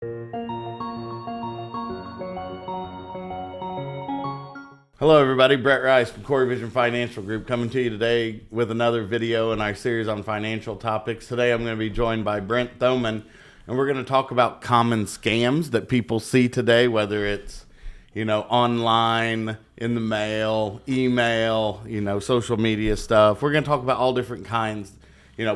Hello everybody, Brett Rice from coreVISION Financial Group coming to you today with another video in our series on financial topics. Today I'm going to be joined by Brent Thoman, and we're going to talk about common scams that people see today, whether it's, online, in the mail, email, social media stuff. We're going to talk about all different kinds,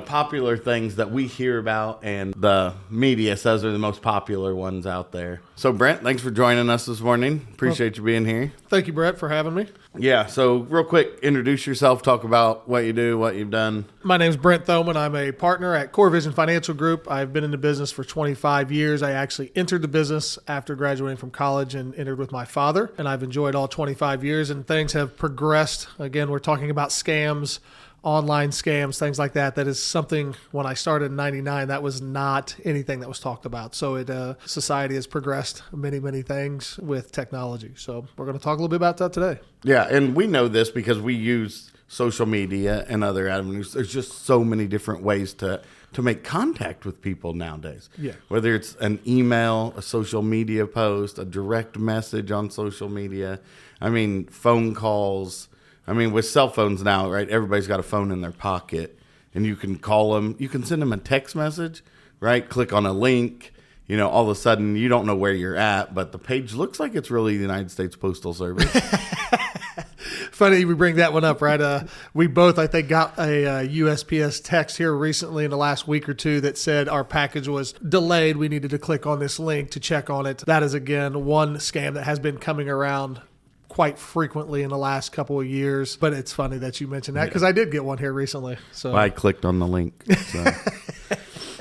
popular things that we hear about and the media says are the most popular ones out there. So Brent, thanks for joining us this morning. Appreciate you being here. Thank you, Brett, for having me. Yeah, so real quick, introduce yourself, talk about what you do, what you've done. My name is Brent Thoman. I'm a partner at coreVISION Financial Group. I've been in the business for 25 years. I actually entered the business after graduating from college and entered with my father, and I've enjoyed all 25 years, and things have progressed. Again, we're talking about scams, online scams, things like that. That is something, when I started in 99, that was not anything that was talked about. So society has progressed many, many things with technology. So we're going to talk a little bit about that today. Yeah, and we know this because we use social media and other avenues. There's just so many different ways to make contact with people nowadays. Yeah. Whether it's an email, a social media post, a direct message on social media, phone calls. With cell phones now, right? Everybody's got a phone in their pocket, and you can call them. You can send them a text message, right? Click on a link. All of a sudden, you don't know where you're at, but the page looks like it's really the United States Postal Service. Funny we bring that one up, right? We both, I think, got a USPS text here recently in the last week or two that said our package was delayed. We needed to click on this link to check on it. That is, again, one scam that has been coming around quite frequently in the last couple of years. But it's funny that you mentioned that because I did get one here recently. So I clicked on the link. So.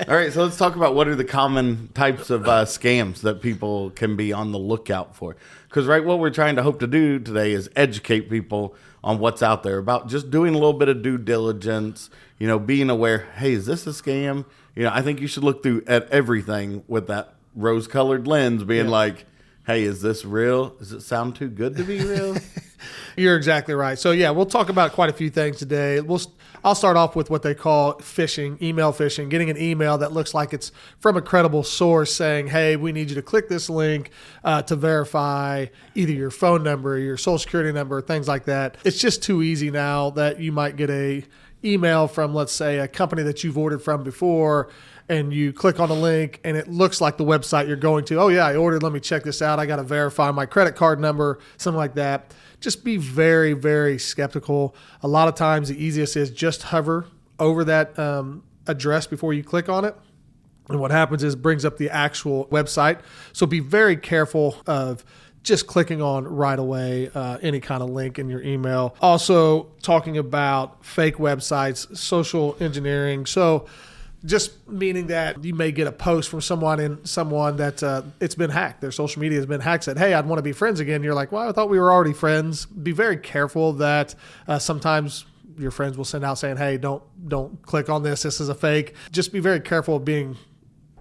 All right, so let's talk about what are the common types of scams that people can be on the lookout for. Because, right, what we're trying to hope to do today is educate people on what's out there about just doing a little bit of due diligence, being aware, hey, is this a scam? I think you should look through at everything with that rose-colored lens being like, hey, is this real? Does it sound too good to be real? You're exactly right. So, yeah, we'll talk about quite a few things today. I'll start off with what they call phishing, email phishing, getting an email that looks like it's from a credible source saying, hey, we need you to click this link to verify either your phone number, your social security number, things like that. It's just too easy now that you might get a email from, let's say, a company that you've ordered from before, and you click on a link and it looks like the website you're going to. Oh, yeah, I ordered. Let me check this out. I got to verify my credit card number, something like that. Just be very, very skeptical. A lot of times the easiest is just hover over that address before you click on it. And what happens is it brings up the actual website. So be very careful of just clicking on right away any kind of link in your email. Also talking about fake websites, social engineering. So just meaning that you may get a post from someone that it's been hacked. Their social media has been hacked. Said, hey, I'd want to be friends again. You're like, well, I thought we were already friends. Be very careful that sometimes your friends will send out saying, hey, don't click on this. This is a fake. Just be very careful of being,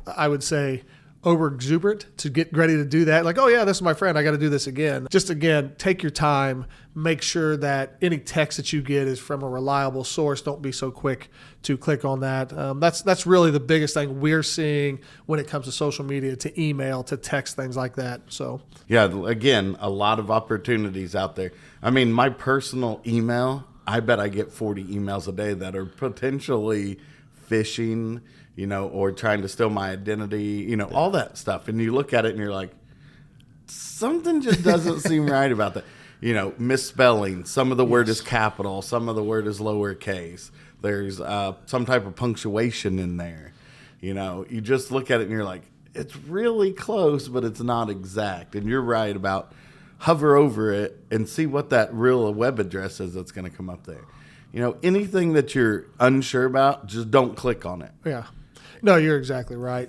I would say, over exuberant to get ready to do that. Like, oh yeah, this is my friend. I got to do this again. Just again, take your time. Make sure that any text that you get is from a reliable source. Don't be so quick to click on that. That's really the biggest thing we're seeing when it comes to social media, to email, to text, things like that. So yeah, again, a lot of opportunities out there. My personal email, I bet I get 40 emails a day that are potentially phishing, or trying to steal my identity, all that stuff. And you look at it and you're like, something just doesn't seem right about that. Misspelling. Some of the word is capital. Some of the word is lowercase. There's some type of punctuation in there. You just look at it and you're like, it's really close, but it's not exact. And you're right about hover over it and see what that real web address is that's going to come up there. Anything that you're unsure about, just don't click on it. Yeah. No, you're exactly right.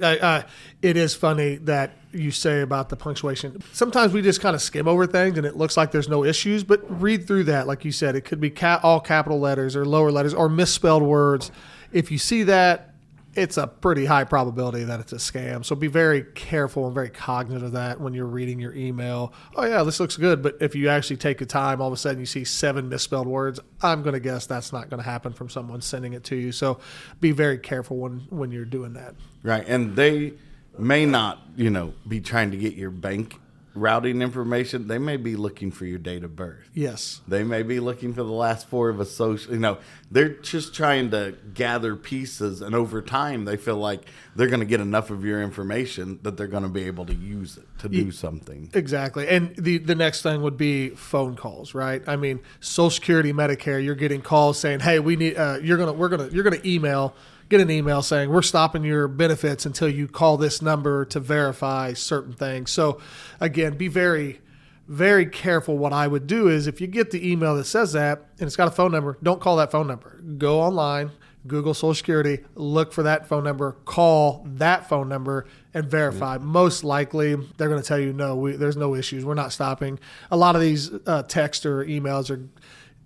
It is funny that you say about the punctuation. Sometimes we just kind of skim over things and it looks like there's no issues, but read through that. Like you said, it could be all capital letters or lower letters or misspelled words. If you see that, it's a pretty high probability that it's a scam. So be very careful and very cognizant of that when you're reading your email. Oh yeah, this looks good. But if you actually take the time, all of a sudden you see 7 misspelled words, I'm going to guess that's not going to happen from someone sending it to you. So be very careful when you're doing that. Right. And they may not, be trying to get your bank routing information. They may be looking for your date of birth. Yes. They may be looking for the last four of a social, they're just trying to gather pieces. And over time, they feel like they're going to get enough of your information that they're going to be able to use it to do something. Exactly. And the next thing would be phone calls, right? I mean, Social Security, Medicare, you're getting calls saying, hey, we need, you're going to get an email saying we're stopping your benefits until you call this number to verify certain things. So again, be very, very careful. What I would do is if you get the email that says that and it's got a phone number, don't call that phone number. Go online, Google Social Security, look for that phone number, call that phone number and verify. Most likely they're going to tell you, no, there's no issues. We're not stopping. A lot of these text or emails are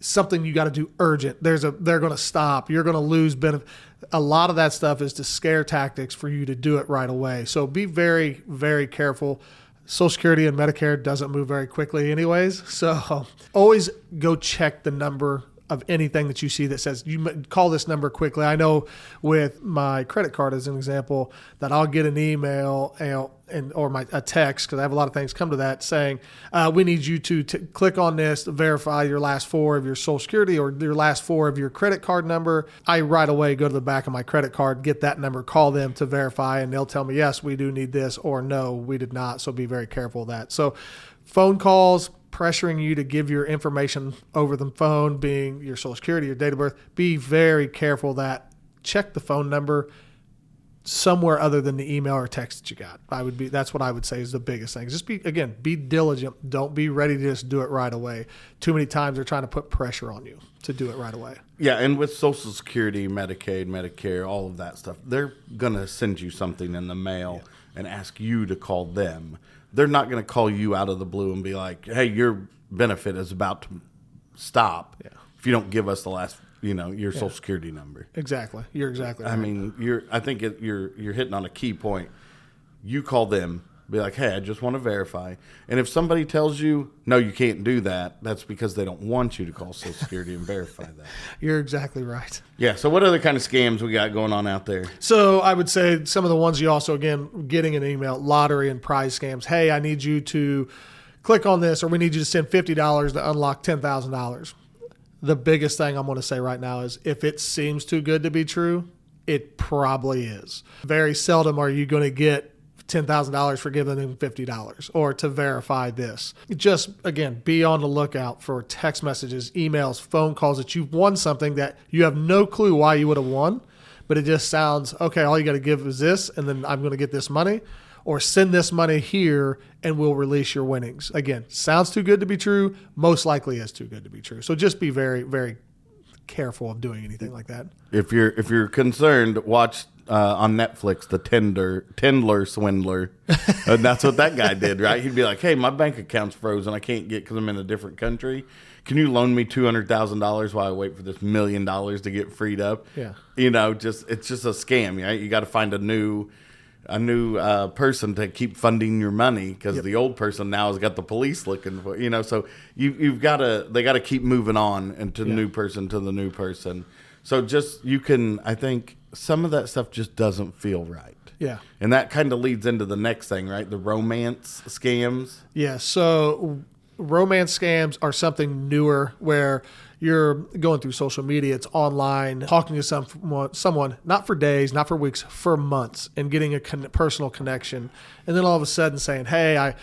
something you got to do urgent. They're going to stop. You're going to lose benefit. A lot of that stuff is to scare tactics for you to do it right away. So be very, very careful. Social Security and Medicare doesn't move very quickly anyways. So always go check the number of anything that you see that says you call this number quickly. I know with my credit card as an example that I'll get an email or a text, because I have a lot of things come to that, saying we need you to click on this to verify your last four of your Social Security or your last four of your credit card number. I right away go to the back of my credit card, get that number, call them to verify, and they'll tell me, yes, we do need this, or no, we did not. So be very careful of that. So phone calls, pressuring you to give your information over the phone, being your Social Security, your date of birth, be very careful that check the phone number somewhere other than the email or text that you got. That's what I would say is the biggest thing. Just be diligent. Don't be ready to just do it right away. Too many times they're trying to put pressure on you to do it right away. Yeah, and with Social Security, Medicaid, Medicare, all of that stuff, they're going to send you something in the mail and ask you to call them. They're not going to call you out of the blue and be like, hey, your benefit is about to stop if you don't give us the last, your Social Security number. Exactly. You're exactly right. I mean, you're hitting on a key point. You call them, be like, hey, I just want to verify. And if somebody tells you, no, you can't do that, that's because they don't want you to call Social Security and verify that. You're exactly right. Yeah. So what other kind of scams we got going on out there? So I would say some of the ones you also, again, getting an email, lottery and prize scams. Hey, I need you to click on this, or we need you to send $50 to unlock $10,000. The biggest thing I'm going to say right now is if it seems too good to be true, it probably is. Very seldom are you going to get $10,000 for giving them $50 or to verify this. Just, again, be on the lookout for text messages, emails, phone calls that you've won something that you have no clue why you would have won, but it just sounds, okay, all you got to give is this, and then I'm going to get this money, or send this money here and we'll release your winnings. Again, sounds too good to be true, most likely is too good to be true. So just be very, very careful of doing anything like that. If you're concerned, watch on Netflix the Tindler Swindler, and that's what that guy did, right? He'd be like, "Hey, my bank account's frozen. I can't get because I'm in a different country. Can you loan me $200,000 while I wait for this $1 million to get freed up?" Yeah, it's just a scam, right? You got to find a new person to keep funding your money because the old person now has got the police looking for, so they got to keep moving on and to the new person. So I think some of that stuff just doesn't feel right. Yeah. And that kind of leads into the next thing, right? The romance scams. Yeah. So romance scams are something newer where you're going through social media, it's online, talking to someone, not for days, not for weeks, for months, and getting a personal connection. And then all of a sudden saying, hey,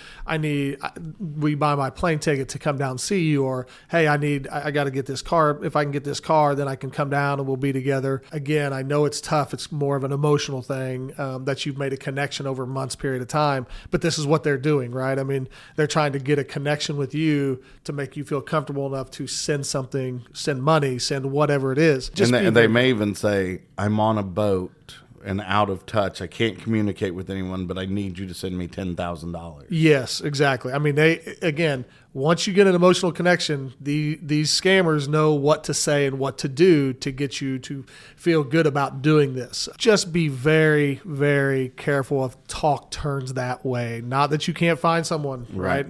we buy my plane ticket to come down and see you, or hey, I got to get this car. If I can get this car, then I can come down and we'll be together. Again, I know it's tough. It's more of an emotional thing that you've made a connection over months period of time, but this is what they're doing, right? I mean, they're trying to get a connection with you to make you feel comfortable enough to send something, send money, send whatever it is. And they may even say, I'm on a boat and out of touch. I can't communicate with anyone, but I need you to send me $10,000. Yes, exactly. I mean, once you get an emotional connection, these scammers know what to say and what to do to get you to feel good about doing this. Just be very, very careful if talk turns that way. Not that you can't find someone, right?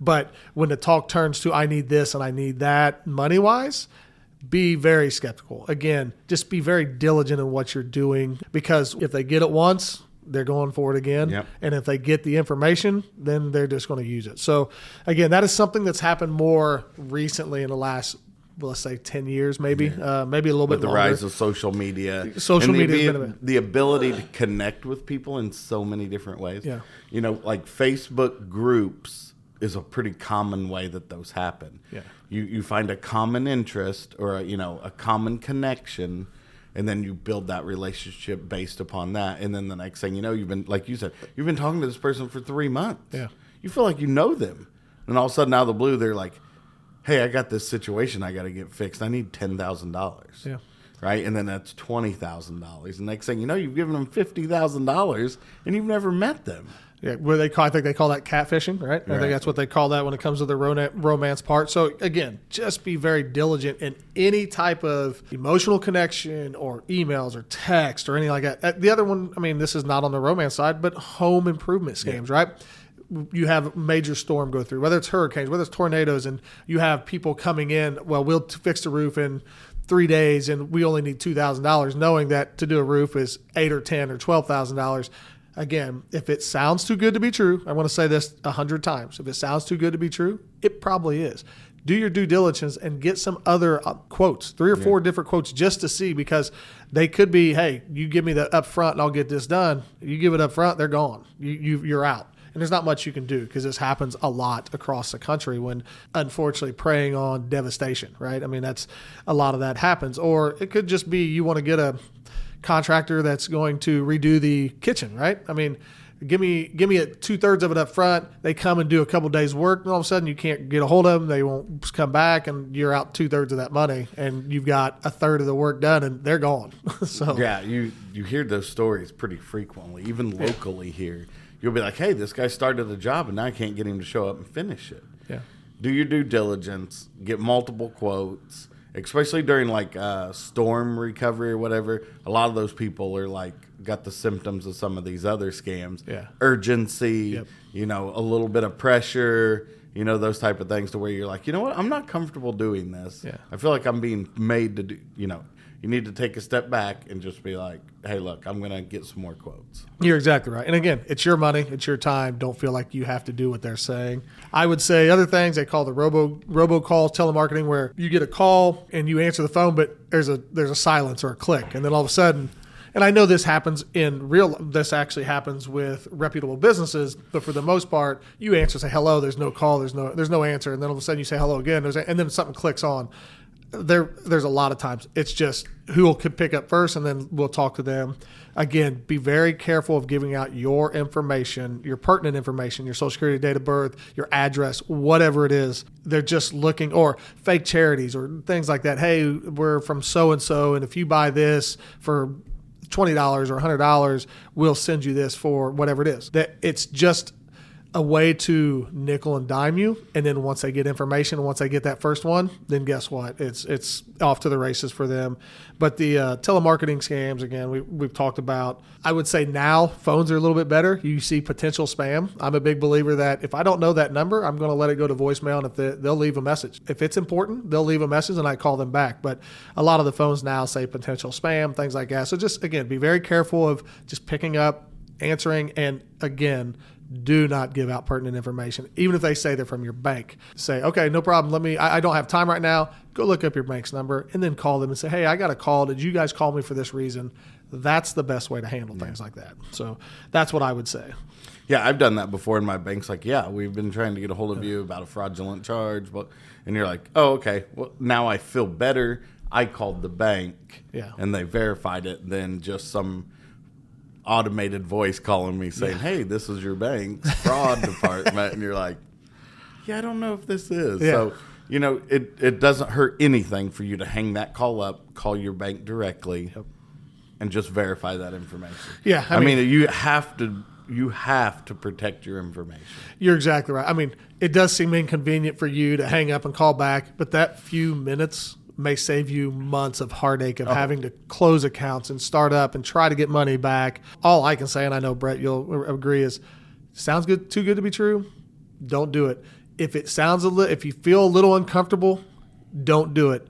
But when the talk turns to, I need this and I need that money-wise, be very skeptical. Again, just be very diligent in what you're doing, because if they get it once, they're going for it again. Yep. And if they get the information, then they're just going to use it. So again, that is something that's happened more recently in the last, well, let's say 10 years, maybe, maybe a little bit With the longer. rise of social media. Social and media. the ability to connect with people in so many different ways. Yeah. You know, like Facebook groups is a pretty common way that those happen. Yeah. You find a common interest or, a common connection, and then you build that relationship based upon that. And then the next thing you know, you've been, like you said, you've been talking to this person for 3 months. Yeah. You feel like you know them. And all of a sudden, out of the blue, they're like, hey, I got this situation I got to get fixed. I need $10,000. Yeah. Right? And then that's $20,000. The next thing you know, you've given them $50,000 and you've never met them. Yeah, I think they call that catfishing, right? I think that's what they call that when it comes to the romance part. So again, just be very diligent in any type of emotional connection or emails or text or anything like that. The other one, I mean, this is not on the romance side, but home improvement schemes, right? You have a major storm go through, whether it's hurricanes, whether it's tornadoes, and you have people coming in, well, we'll fix the roof in 3 days and we only need $2,000, knowing that to do a roof is $8,000 or $10,000 or $12,000. Again, if it sounds too good to be true, I want to say this 100 times. If it sounds too good to be true, it probably is. Do your due diligence and get some other quotes, 3 or 4 different quotes just to see, because they could be, hey, you give me that up front and I'll get this done. You give it up front, they're gone. You're out. And there's not much you can do because this happens a lot across the country when, unfortunately, preying on devastation, right? I mean, that's a lot of that happens. Or it could just be you want to get a contractor that's going to redo the kitchen, right? I mean, give me 2/3 of it up front. They come and do a couple days work, and all of a sudden you can't get a hold of them. They won't come back, and you're out 2/3 of that money, and you've got 1/3 of the work done, and they're gone. So yeah, you hear those stories pretty frequently, even locally here. You'll be like, hey, this guy started a job, and now I can't get him to show up and finish it. Yeah. Do your due diligence. Get multiple quotes. Especially during like storm recovery or whatever, a lot of those people are like got the symptoms of some of these other scams. Yeah. Urgency, a little bit of pressure, those type of things to where you're like, you know what, I'm not comfortable doing this. Yeah. I feel like I'm being made to do, you need to take a step back and just be like, hey, look, I'm going to get some more quotes. You're exactly right. And again, it's your money. It's your time. Don't feel like you have to do what they're saying. I would say other things they call the robocalls, telemarketing, where you get a call and you answer the phone, but there's a silence or a click. And then all of a sudden, and I know this happens this actually happens with reputable businesses, but for the most part, you answer, say hello, there's no call, there's no answer. And then all of a sudden you say hello again, and then something clicks on. There's a lot of times it's just who will pick up first, and then we'll talk to them. Again, be very careful of giving out your information, your pertinent information, your social security, date of birth, your address, whatever it is. They're just looking, or fake charities or things like that. Hey, we're from so-and-so, and if you buy this for $20 or $100, we'll send you this for whatever it is. That it's just a way to nickel and dime you, and then once they get information, once they get that first one, then guess what? It's off to the races for them. But the telemarketing scams, again, we've talked about. I would say now phones are a little bit better. You see potential spam. I'm a big believer that if I don't know that number, I'm going to let it go to voicemail, and if they'll leave a message. If it's important, they'll leave a message, and I call them back. But a lot of the phones now say potential spam, things like that. So just, again, be very careful of just picking up, answering, and again, do not give out pertinent information. Even if they say they're from your bank, say, okay, no problem. I don't have time right now. Go look up your bank's number and then call them and say, hey, I got a call. Did you guys call me for this reason? That's the best way to handle things like that. So that's what I would say. Yeah, I've done that before, and my bank's like, yeah, we've been trying to get a hold of you about a fraudulent charge. And you're like, oh, okay. Well, now I feel better. I called the bank, and they verified it, than just some automated voice calling me saying, hey, this is your bank's fraud department. And you're like, yeah, I don't know if this is. Yeah. So, it doesn't hurt anything for you to hang that call up, call your bank directly, and just verify that information. Yeah. I mean, you have to protect your information. You're exactly right. I mean, it does seem inconvenient for you to hang up and call back, but that few minutes may save you months of heartache of having to close accounts and start up and try to get money back. All I can say, and I know, Brett, you'll agree, is sounds good, too good to be true, don't do it. If it sounds if you feel a little uncomfortable, don't do it.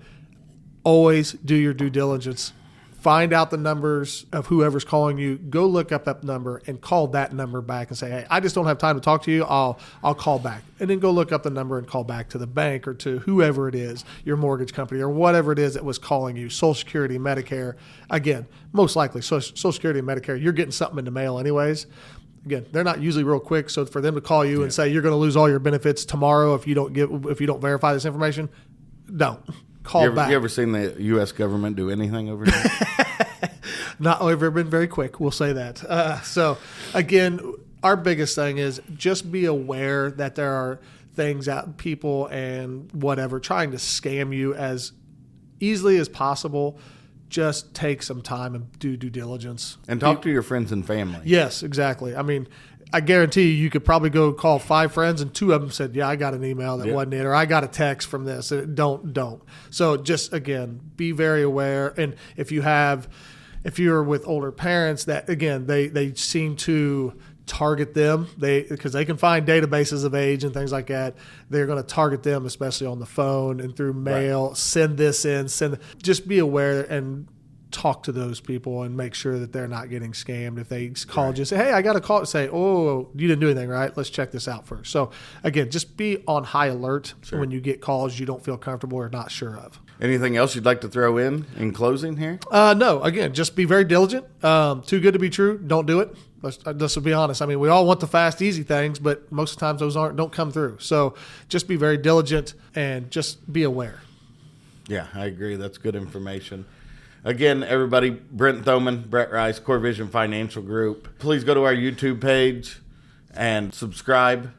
Always do your due diligence. find out the numbers of whoever's calling you, go look up that number and call that number back and say, hey, I just don't have time to talk to you. I'll call back. And then go look up the number and call back to the bank or to whoever it is, your mortgage company or whatever it is that was calling you, Social Security, Medicare. Again, most likely Social Security and Medicare, you're getting something in the mail anyways. Again, they're not usually real quick. So for them to call you and say you're going to lose all your benefits tomorrow if you don't verify this information, don't. Call back. You ever seen the U.S. government do anything over here? Not ever been very quick. We'll say that. So again, our biggest thing is just be aware that there are things out, people and whatever, trying to scam you as easily as possible. Just take some time and do due diligence. And talk to your friends and family. Yes, exactly. I mean, I guarantee you could probably go call 5 friends and 2 of them said, yeah, I got an email that wasn't it, or I got a text from this. Don't. So just, again, be very aware. And if you're with older parents that, again, they seem to target them, because they can find databases of age and things like that. They're going to target them, especially on the phone and through mail. Right. Send this in, just be aware and talk to those people and make sure that they're not getting scammed. If they call you and say, hey, I got a call, say, oh, you didn't do anything, right? Let's check this out first. So again, just be on high alert when you get calls you don't feel comfortable or not sure of. Anything else you'd like to throw in closing here? No, again, just be very diligent. Too good to be true. Don't do it. Let's be honest. I mean, we all want the fast, easy things, but most of the times those don't come through. So just be very diligent and just be aware. Yeah, I agree. That's good information. Again, everybody, Brent Thoman, Brett Rice, coreVISION Financial Group. Please go to our YouTube page and subscribe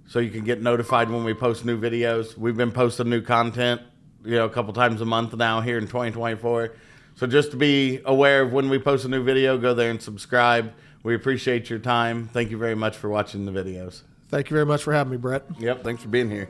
so you can get notified when we post new videos. We've been posting new content, a couple times a month now here in 2024. So just to be aware of when we post a new video, go there and subscribe. We appreciate your time. Thank you very much for watching the videos. Thank you very much for having me, Brett. Yep, thanks for being here.